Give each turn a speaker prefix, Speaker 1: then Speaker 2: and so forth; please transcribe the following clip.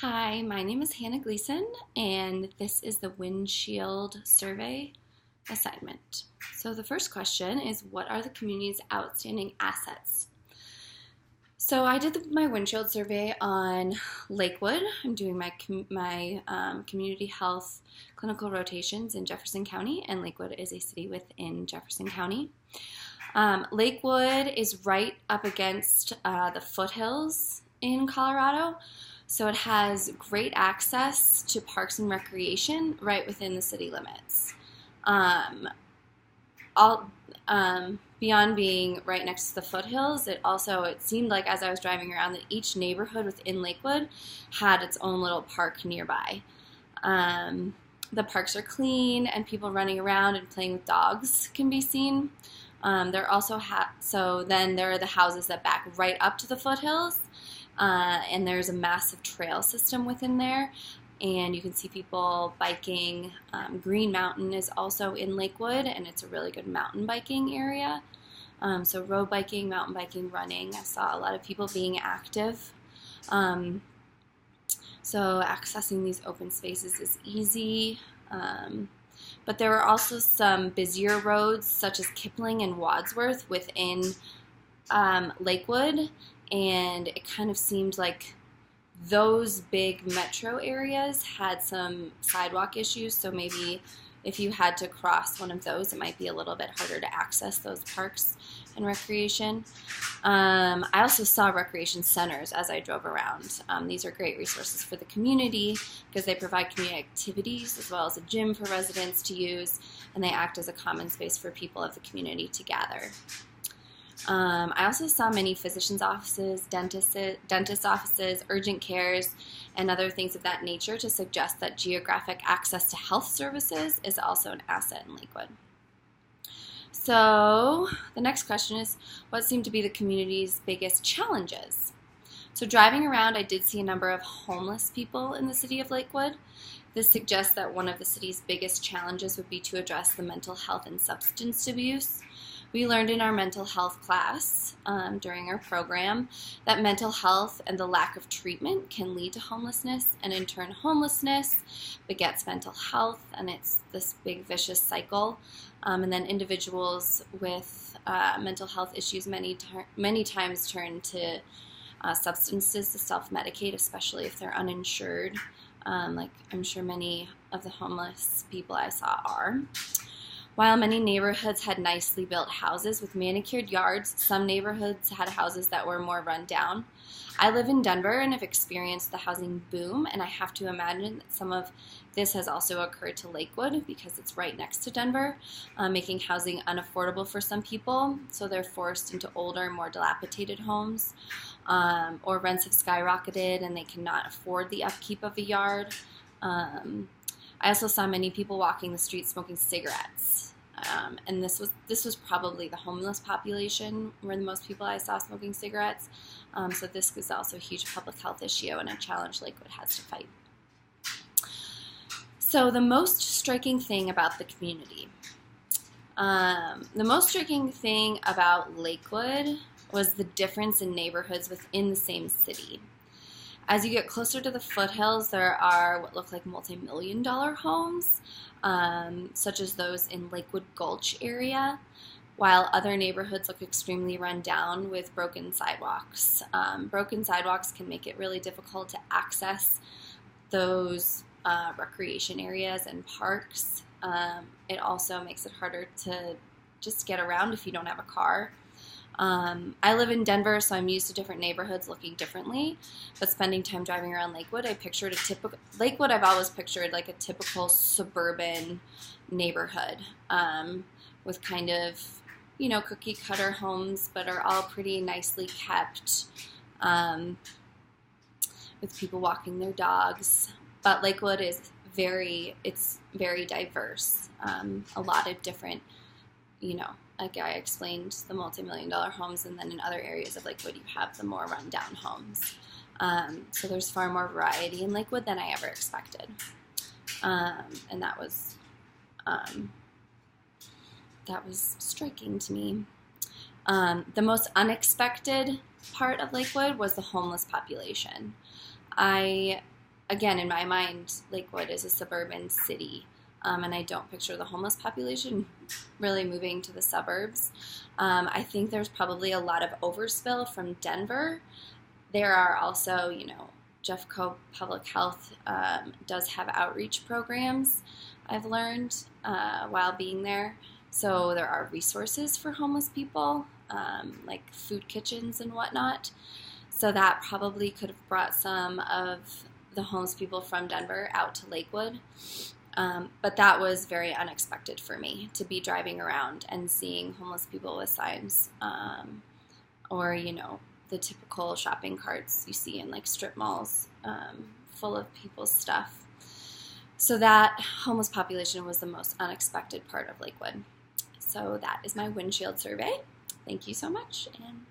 Speaker 1: Hi, my name is Hannah Gleason, and this is the Windshield Survey assignment. So the first question is, what are the community's outstanding assets? So I did my windshield survey on Lakewood. I'm doing my community health clinical rotations in Jefferson County, and Lakewood is a city within Jefferson County. Lakewood is right up against the foothills in Colorado. So it has great access to parks and recreation right within the city limits. Beyond being right next to the foothills, it seemed like as I was driving around that each neighborhood within Lakewood had its own little park nearby. The parks are clean, and people running around and playing with dogs can be seen. There are the houses that back right up to the foothills. And there's a massive trail system within there, and you can see people biking. Green Mountain is also in Lakewood, and it's a really good mountain biking area. So road biking, mountain biking, running. I saw a lot of people being active. So accessing these open spaces is easy. But there are also some busier roads, such as Kipling and Wadsworth, within Lakewood. And it kind of seemed like those big metro areas had some sidewalk issues, so maybe if you had to cross one of those, it might be a little bit harder to access those parks and recreation. I also saw recreation centers as I drove around. These are great resources for the community because they provide community activities as well as a gym for residents to use, and they act as a common space for people of the community to gather. I also saw many physicians' offices, dentist offices, urgent cares, and other things of that nature to suggest that geographic access to health services is also an asset in Lakewood. So the next question is, what seem to be the community's biggest challenges? So driving around, I did see a number of homeless people in the city of Lakewood. This suggests that one of the city's biggest challenges would be to address the mental health and substance abuse. We learned in our mental health class during our program that mental health and the lack of treatment can lead to homelessness, and in turn homelessness begets mental health, and it's this big vicious cycle. And then individuals with mental health issues many times turn to substances to self-medicate, especially if they're uninsured, like I'm sure many of the homeless people I saw are. While many neighborhoods had nicely built houses with manicured yards, some neighborhoods had houses that were more run down. I live in Denver and have experienced the housing boom, and I have to imagine that some of this has also occurred to Lakewood because it's right next to Denver, making housing unaffordable for some people, so they're forced into older, more dilapidated homes, or rents have skyrocketed and they cannot afford the upkeep of a yard. I also saw many people walking the streets smoking cigarettes, and this was probably the homeless population were the most people I saw smoking cigarettes. So this is also a huge public health issue and a challenge Lakewood has to fight. So the most striking thing about the community, about Lakewood was the difference in neighborhoods within the same city. As you get closer to the foothills, there are what look like multi-million-dollar homes, such as those in Lakewood Gulch area, while other neighborhoods look extremely run down with broken sidewalks. Broken sidewalks can make it really difficult to access those recreation areas and parks. It also makes it harder to just get around if you don't have a car. I live in Denver, so I'm used to different neighborhoods looking differently, but spending time driving around Lakewood, I've always pictured like a typical suburban neighborhood, with kind of, cookie cutter homes, but are all pretty nicely kept, with people walking their dogs. But Lakewood is very diverse. A lot of different, like I explained, the multi-million-dollar homes, and then in other areas of Lakewood, you have the more run-down homes. So there's far more variety in Lakewood than I ever expected, and that was striking to me. The most unexpected part of Lakewood was the homeless population. I again, in my mind, Lakewood is a suburban city, and I don't picture the homeless population really moving to the suburbs. I think there's probably a lot of overspill from Denver. There are also, Jeffco Public Health does have outreach programs, I've learned while being there. So there are resources for homeless people, like food kitchens and whatnot. So that probably could have brought some of the homeless people from Denver out to Lakewood. But that was very unexpected for me, to be driving around and seeing homeless people with signs, or, the typical shopping carts you see in like strip malls, full of people's stuff. So that homeless population was the most unexpected part of Lakewood. So that is my windshield survey. Thank you so much, and